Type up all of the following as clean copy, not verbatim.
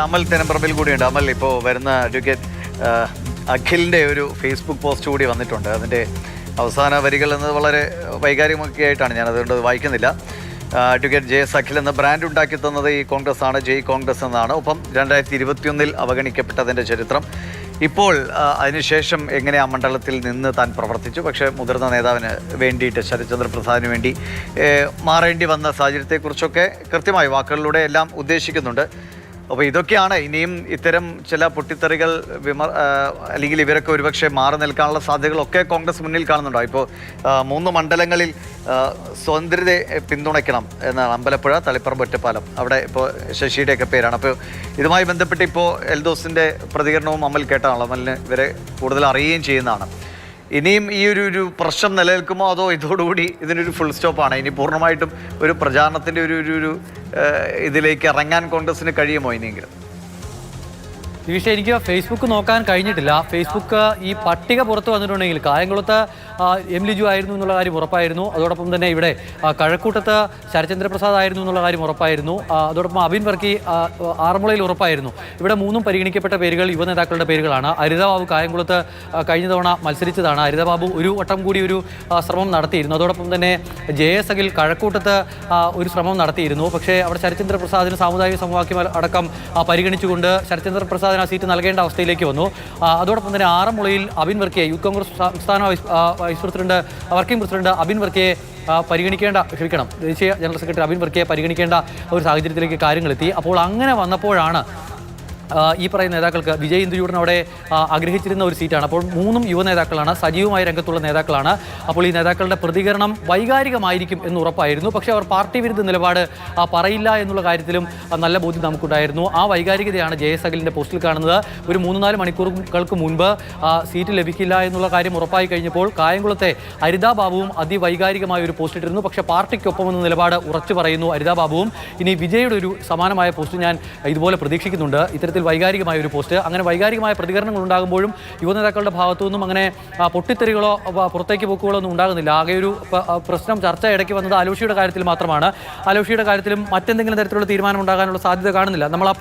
അമൽ തെനമ്പറമ്പിൽ കൂടിയുണ്ട്. അമൽ, ഇപ്പോൾ വരുന്ന അഡ്വക്കേറ്റ് അഖിലിൻ്റെ ഒരു ഫേസ്ബുക്ക് പോസ്റ്റ് കൂടി വന്നിട്ടുണ്ട്. അതിൻ്റെ അവസാന വരികൾ എന്നത് വളരെ വൈകാരികമൊക്കെ ആയിട്ടാണ്, ഞാൻ അതുകൊണ്ട് വായിക്കുന്നില്ല. അഡ്വക്കേറ്റ് JS അഖിൽ എന്ന ബ്രാൻഡ് ഉണ്ടാക്കി തന്നത് ഈ കോൺഗ്രസ് ആണ്, ജയ് കോൺഗ്രസ് എന്നാണ്. ഒപ്പം 2021 അവഗണിക്കപ്പെട്ടതിൻ്റെ ചരിത്രം. ഇപ്പോൾ അതിനുശേഷം എങ്ങനെ ആ മണ്ഡലത്തിൽ നിന്ന് താൻ പ്രവർത്തിച്ചു, പക്ഷേ മുതിർന്ന നേതാവിന് വേണ്ടിയിട്ട്, ശരത്ചന്ദ്ര പ്രസാദിന് വേണ്ടി മാറേണ്ടി വന്ന സാഹചര്യത്തെക്കുറിച്ചൊക്കെ കൃത്യമായി വാക്കുകളിലൂടെ എല്ലാം ഉദ്ദേശിക്കുന്നുണ്ട്. അപ്പോൾ ഇതൊക്കെയാണ് ഇനിയും ഇത്തരം ചില പൊട്ടിത്തെറികൾ അല്ലെങ്കിൽ ഇവരൊക്കെ ഒരുപക്ഷെ മാറി നിൽക്കാനുള്ള സാധ്യതകളൊക്കെ കോൺഗ്രസ് മുന്നിൽ കാണുന്നുണ്ടോ? ഇപ്പോൾ 3 മണ്ഡലങ്ങളിൽ സ്വതന്ത്രരെ പിന്തുണയ്ക്കണം എന്നാണ്. അമ്പലപ്പുഴ, തളിപ്പറമ്പ്, ഒറ്റപ്പാലം. അവിടെ ഇപ്പോൾ ശശിയുടെയൊക്കെ പേരാണ്. അപ്പോൾ ഇതുമായി ബന്ധപ്പെട്ട് ഇപ്പോൾ എൽദോസിൻ്റെ പ്രതികരണവും അമൽ കേട്ടാണല്ലോ. അമലിന് ഇവരെ കൂടുതൽ അറിയുകയും ചെയ്യുന്നതാണ്. ഇനിയും ഈ ഒരു പ്രശ്നം നിലനിൽക്കുമോ, അതോ ഇതോടുകൂടി ഇതിനൊരു ഫുൾ സ്റ്റോപ്പാണ്? ഇനി പൂർണ്ണമായിട്ടും ഒരു പ്രചാരണത്തിൻ്റെ ഒരു ഇതിലേക്ക് ഇറങ്ങാൻ കോൺഗ്രസിന് കഴിയുമോ ഇനിയെങ്കിലും? ഈ വിഷയം എനിക്ക് ഫേസ്ബുക്ക് നോക്കാൻ കഴിഞ്ഞിട്ടില്ല. ഫേസ്ബുക്ക് ഈ പട്ടിക പുറത്ത് വന്നിട്ടുണ്ടെങ്കിൽ കായംകുളത്ത് എം ലിജു ആയിരുന്നു എന്നുള്ള കാര്യം ഉറപ്പായിരുന്നു. അതോടൊപ്പം തന്നെ ഇവിടെ കഴക്കൂട്ടത്ത് ശരത്ചന്ദ്ര പ്രസാദ് ആയിരുന്നു എന്നുള്ള കാര്യം ഉറപ്പായിരുന്നു. അതോടൊപ്പം അബിൻ വർക്കി ആറന്മുളയിൽ ഉറപ്പായിരുന്നു. ഇവിടെ 3 പരിഗണിക്കപ്പെട്ട പേരുകൾ യുവനേതാക്കളുടെ പേരുകളാണ്. ഹരിതബാബു കായംകുളത്ത് കഴിഞ്ഞ തവണ മത്സരിച്ചതാണ്. ഹരിതബാബു ഒരു വട്ടം കൂടി ഒരു ശ്രമം നടത്തിയിരുന്നു. അതോടൊപ്പം തന്നെ JS അഖിൽ കഴക്കൂട്ടത്ത് ഒരു ശ്രമം നടത്തിയിരുന്നു. പക്ഷേ അവിടെ ശരത്ചന്ദ്ര പ്രസാദിന് സാമുദായിക സമവാക്യം അടക്കം പരിഗണിച്ചുകൊണ്ട് ശരത്ചന്ദ്ര പ്രസാദ് ആ സീറ്റ് നൽകേണ്ട അവസ്ഥയിലേക്ക് വന്നു. അതോടൊപ്പം തന്നെ ആറന്മുളയിൽ അബിൻ വർക്കിയെ, യൂത്ത് കോൺഗ്രസ് സംസ്ഥാന vice president, working president Abin വർക്കിയെ ദേശീയ ജനറൽ സെക്രട്ടറി അബിൻ വർക്കിയെ പരിഗണിക്കേണ്ട ഒരു സാഹചര്യത്തിലേക്ക് കാര്യങ്ങളെത്തി. അപ്പോൾ അങ്ങനെ വന്നപ്പോഴാണ് ഈ പറയുന്ന നേതാക്കൾക്ക് വിജയ് ഇന്ദുചൂടൻ അവിടെ ആഗ്രഹിച്ചിരുന്ന ഒരു സീറ്റാണ്. അപ്പോൾ 3 യുവ നേതാക്കളാണ്, സജീവമായ രംഗത്തുള്ള നേതാക്കളാണ്. അപ്പോൾ ഈ നേതാക്കളുടെ പ്രതികരണം വൈകാരികമായിരിക്കും എന്ന് ഉറപ്പായിരുന്നു. പക്ഷേ അവർ പാർട്ടി വിരുദ്ധ നിലപാട് പറയില്ല എന്നുള്ള കാര്യത്തിലും നല്ല ബോധ്യം നമുക്കുണ്ടായിരുന്നു. ആ വൈകാരികതയാണ് JS അഖിലിൻ്റെ പോസ്റ്റിൽ കാണുന്നത്. ഒരു 3-4 മണിക്കൂറുകൾക്ക് മുൻപ് സീറ്റ് ലഭിക്കില്ല എന്നുള്ള കാര്യം ഉറപ്പായി കഴിഞ്ഞപ്പോൾ കായംകുളത്തെ ഹരിതാ ബാബുവും അതിവൈകാരികമായ ഒരു പോസ്റ്റ് ഇട്ടിരുന്നു. പക്ഷേ പാർട്ടിക്കൊപ്പം എന്ന നിലപാട് ഉറച്ചു പറയുന്നു ഹരിതാ ബാബുവും. ഇനി വിജയുടെ ഒരു സമാനമായ പോസ്റ്റ് ഞാൻ ഇതുപോലെ പ്രതീക്ഷിക്കുന്നുണ്ട്. ഇത്തരത്തിൽ വൈകാരികമായ ഒരു പോസ്റ്റ്. അങ്ങനെ വൈകാരികമായ പ്രതികരണങ്ങൾ ഉണ്ടാകുമ്പോഴും യുവനേതാക്കളുടെ ഭാഗത്തു നിന്നും അങ്ങനെ പൊട്ടിത്തെറികളോ പുറത്തേക്ക് പോക്കുകളോ ഒന്നും ഉണ്ടാകുന്നില്ല. ആകെ ഒരു പ്രശ്നം ചർച്ച ഇടയ്ക്ക് വന്നത് ആലോഷിയുടെ കാര്യത്തിൽ മാത്രമാണ്. ആലോഷിയുടെ കാര്യത്തിലും മറ്റെന്തെങ്കിലും തരത്തിലുള്ള തീരുമാനം ഉണ്ടാകാനുള്ള സാധ്യത കാണുന്നില്ല. നമ്മൾ ആ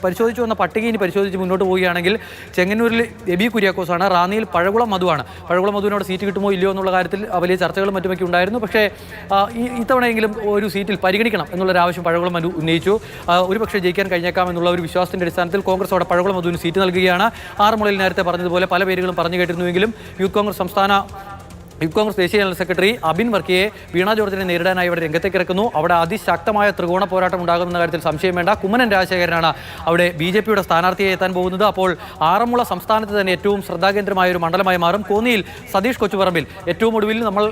പരിശോധിച്ചു വന്ന പട്ടിക ഇനി പരിശോധിച്ച് മുന്നോട്ട് പോവുകയാണെങ്കിൽ ചെങ്ങന്നൂരിൽ എബി കുര്യാക്കോസാണ്, റാന്നിയിൽ പഴകുളം മധുവാണ്. പഴകുളം മധുവിനോട് സീറ്റ് കിട്ടുമോ ഇല്ലയോ എന്നുള്ള കാര്യത്തിൽ വലിയ ചർച്ചകളും മറ്റുമൊക്കെ ഉണ്ടായിരുന്നു. പക്ഷേ ഇത്തവണയെങ്കിലും ഒരു സീറ്റിൽ പരിഗണിക്കണം എന്നുള്ളൊരാവശ്യം പഴകുളം മധു ഉന്നയിച്ചു. ഒരുപക്ഷെ ജയിക്കാൻ കഴിഞ്ഞേക്കാം എന്നുള്ള ഒരു വിശ്വാസത്തിന്റെ അടിസ്ഥാനത്തിൽ കോൺഗ്രസ് അവിടെ പഴകുളം മധുവിന് സീറ്റ് നൽകുകയാണ്. ആറന്മുളയിൽ നേരത്തെ പറഞ്ഞതുപോലെ പല പേരുകളും പറഞ്ഞു കേട്ടിരുന്നുവെങ്കിലും യൂത്ത് കോൺഗ്രസ് ദേശീയ ജനറൽ സെക്രട്ടറി അബിൻ വർക്കിയെ വീണ ജോർജിനെ നേരിടാനായി ഇവിടെ രംഗത്തേക്ക് ഇറക്കുന്നു. അവിടെ അതിശക്തമായ ത്രികോണ പോരാട്ടം ഉണ്ടാകുമെന്ന കാര്യത്തിൽ സംശയം വേണ്ട. കുമ്മനം രാജശേഖരനാണ് അവിടെ BJPയുടെ സ്ഥാനാർത്ഥിയെ എത്താൻ പോകുന്നത്. അപ്പോൾ ആറന്മുള സംസ്ഥാനത്ത് തന്നെ ഏറ്റവും ശ്രദ്ധാകേന്ദ്രമായ ഒരു മണ്ഡലമായി മാറും. കോന്നിയിൽ സതീഷ് കൊച്ചുപറമ്പിൽ ഏറ്റവും ഒടുവിൽ നമ്മൾ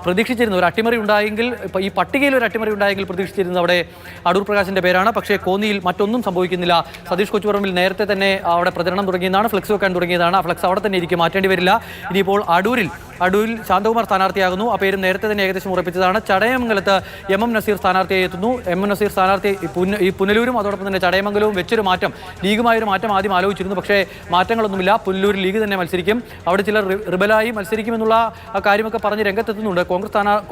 പ്രതീക്ഷിച്ചിരുന്ന ഒരു അട്ടിമറി ഉണ്ടായെങ്കിൽ, ഈ പട്ടികയിൽ ഒരു അട്ടിമറി ഉണ്ടായെങ്കിൽ പ്രതീക്ഷിച്ചിരുന്നത് അവിടെ അടൂർ പ്രകാശിന്റെ പേരാണ്. പക്ഷേ കോന്നിയിൽ മറ്റൊന്നും സംഭവിക്കുന്നില്ല. സതീഷ് കൊച്ചുപറമ്പിൽ നേരത്തെ തന്നെ അവിടെ പ്രചരണം തുടങ്ങിയതാണ്, ഫ്ലെക്സ് വെക്കാൻ തുടങ്ങിയതാണ്. ആ ഫ്ലെക്സ് അവിടെ തന്നെ ഇരിക്കും, മാറ്റേണ്ടി വരില്ല. ഇനിയിപ്പോൾ അടൂരിൽ ശാന്തകുമാർ സ്ഥാനാർത്ഥിയാകുന്നു. ആ പേരും നേരത്തെ തന്നെ ഏകദേശം ഉറപ്പിച്ചതാണ്. ചടയമംഗലത്ത് MM നസീർ സ്ഥാനാർത്ഥിയായി എത്തുന്നു. MM നസീർ സ്ഥാനാർത്ഥി ഈ പുനലൂരും അതോടൊപ്പം തന്നെ ചടയമംഗലവും വെച്ചൊരു മാറ്റം, ലീഗുമായൊരു മാറ്റം ആദ്യം ആലോചിച്ചിരുന്നു. പക്ഷേ മാറ്റങ്ങളൊന്നുമില്ല. പുനലൂരിൽ ലീഗ് തന്നെ മത്സരിക്കും. അവിടെ ചിലർ റിബലായി മത്സരിക്കുമെന്നുള്ള കാര്യമൊക്കെ പറഞ്ഞ് രംഗത്തെത്തുന്നുണ്ട്.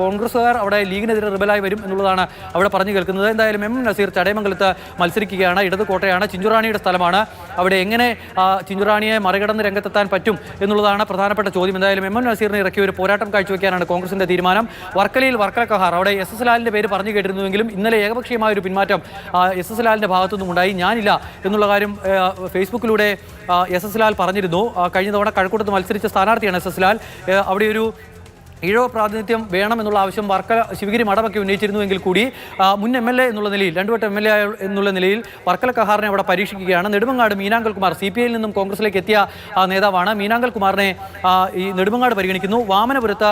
കോൺഗ്രസ്സുകാർ അവിടെ ലീഗിനെതിരെ റിബലായി വരും എന്നുള്ളതാണ് അവിടെ പറഞ്ഞു കേൾക്കുന്നത്. എന്തായാലും MM നസീർ ചടയമംഗലത്ത് മത്സരിക്കുകയാണ്. ഇടത് കോട്ടയാണ്, ചിഞ്ചുറാണിയുടെ സ്ഥലമാണ്. അവിടെ എങ്ങനെ ചിഞ്ചുറാണിയെ മറികടന്ന് രംഗത്തെത്താൻ പറ്റും എന്നുള്ളതാണ് പ്രധാനപ്പെട്ട ചോദ്യം. എന്തായാലും MM നസീറിനെ ഇറക്കിയ ഒരു പോരാട്ടം കാഴ്ചവെക്കാനാണ് കോൺഗ്രസിന്റെ തീരുമാനം. വർക്കലയിൽ വർക്കല കഹാർ, അവിടെ SS ലാലിന്റെ പേര് പറഞ്ഞു കേട്ടിരുന്നുവെങ്കിലും ഇന്നലെ ഏകപക്ഷീയമായ ഒരു പിന്മാറ്റം SS ലാലിന്റെ ഭാഗത്തുനിന്നും ഉണ്ടായി. ഞാനില്ല എന്നുള്ള കാര്യം ഫേസ്ബുക്കിലൂടെ SS ലാൽ പറഞ്ഞിരുന്നു. കഴിഞ്ഞ തവണ കഴക്കൂട്ടത്ത് മത്സരിച്ച സ്ഥാനാർത്ഥിയാണ് SS ലാൽ. അവിടെ ഒരു ഈഴവ പ്രാതിനിധ്യം വേണമെന്നുള്ള ആവശ്യം വർക്കല ശിവഗിരി മഠമൊക്കെ ഉന്നയിച്ചിരുന്നുവെങ്കിൽ കൂടി മുൻ MLA എന്നുള്ള നിലയിൽ, 2 വട്ടം MLA എന്നുള്ള നിലയിൽ വർക്കല കഹാറിനെ അവിടെ പരീക്ഷിക്കുകയാണ്. നെടുമങ്ങാട് മീനാങ്കൽ കുമാർ CPIയിൽ നിന്നും കോൺഗ്രസിലേക്ക് എത്തിയ നേതാവാണ്. മീനാങ്കൽ കുമാറിനെ ഈ നെടുമങ്ങാട് പരിഗണിക്കുന്നു. വാമനപുരത്ത്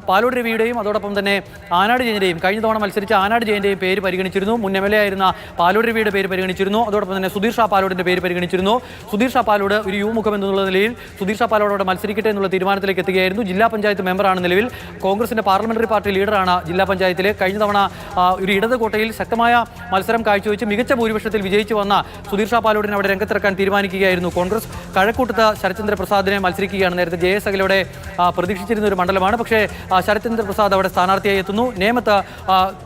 പാലോട് രവിയുടെയും അതോടൊപ്പം തന്നെ ആനാട് ജയന്റെയും, കഴിഞ്ഞ തവണ മത്സരിച്ച ആനാട് ജയന്റെയും പേര് പരിഗണിച്ചിരുന്നു. മുൻ MLA ആയിരുന്ന പാലോട് രവിയുടെ പേര് പരിഗണിച്ചിരുന്നു. അതോടൊപ്പം തന്നെ സുധീർ ഷാ പാലോടിന്റെ പേര് പരിഗണിച്ചിരുന്നു. സുധീർ ഷാ പാലോട് ഒരു യുവമുഖം എന്നുള്ള നിലയിൽ സുധീർ ഷാ പാലോട് അവിടെ മത്സരിക്കട്ടെ എന്നുള്ള തീരുമാനത്തിലേക്ക് എത്തുകയായിരുന്നു. ജില്ലാ പഞ്ചായത്ത് മെമ്പറാണ് നിലവിൽ. കോൺഗ്രസിന്റെ പാർലമെന്ററി പാർട്ടി ലീഡറാണ് ജില്ലാ പഞ്ചായത്തിലെ. കഴിഞ്ഞ തവണ ഒരു ഇടത് കോട്ടയിൽ ശക്തമായ മത്സരം കാഴ്ചവെച്ച് മികച്ച ഭൂരിപക്ഷത്തിൽ വിജയിച്ചു വന്ന സുധീർ ഷാ പാലോടിനെ അവിടെ രംഗത്തിറക്കാൻ തീരുമാനിക്കുകയായിരുന്നു കോൺഗ്രസ്. കഴക്കൂട്ടത്ത് ശരത്ചന്ദ്ര പ്രസാദിനെ മത്സരിക്കുകയാണ്. നേരത്തെ JS അഖിലോടെ പ്രതീക്ഷിച്ചിരുന്ന ഒരു മണ്ഡലമാണ്. പക്ഷേ ശരത്ചന്ദ്ര പ്രസാദ് അവിടെ സ്ഥാനാർത്ഥിയായി എത്തുന്നു. നേമത്ത്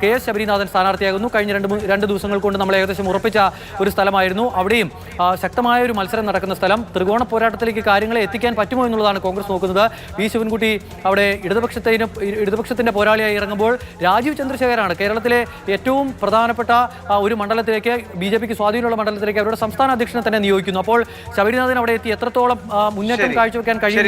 KS ശബരിനാഥൻ സ്ഥാനാർത്ഥിയാകുന്നു. കഴിഞ്ഞ രണ്ട് ദിവസങ്ങൾ കൊണ്ട് നമ്മൾ ഏകദേശം ഉറപ്പിച്ച ഒരു സ്ഥലമായിരുന്നു. അവിടെയും ശക്തമായ ഒരു മത്സരം നടക്കുന്ന സ്ഥലം. ത്രികോണ പോരാട്ടത്തിലേക്ക് കാര്യങ്ങളെ എത്തിക്കാൻ പറ്റുമോ എന്നുള്ളതാണ് കോൺഗ്രസ് നോക്കുന്നത്. വി ശിവൻകുട്ടി അവിടെ ഇടതുപക്ഷത്തിന്റെ പോരാളിയായി ഇറങ്ങുമ്പോൾ രാജീവ് ചന്ദ്രശേഖരാണ് കേരളത്തിലെ ഏറ്റവും പ്രധാനപ്പെട്ട ഒരു മണ്ഡലത്തിലേക്ക്, BJPക്ക് സ്വാധീനമുള്ള മണ്ഡലത്തിലേക്ക് അവരുടെ സംസ്ഥാന അധ്യക്ഷനെ തന്നെ നിയോഗിക്കുന്നു. അപ്പോൾ ശബരിനാഥൻ അവിടെ എത്തി എത്രത്തോളം മുന്നേറ്റം കാഴ്ചവെക്കാൻ കഴിയും.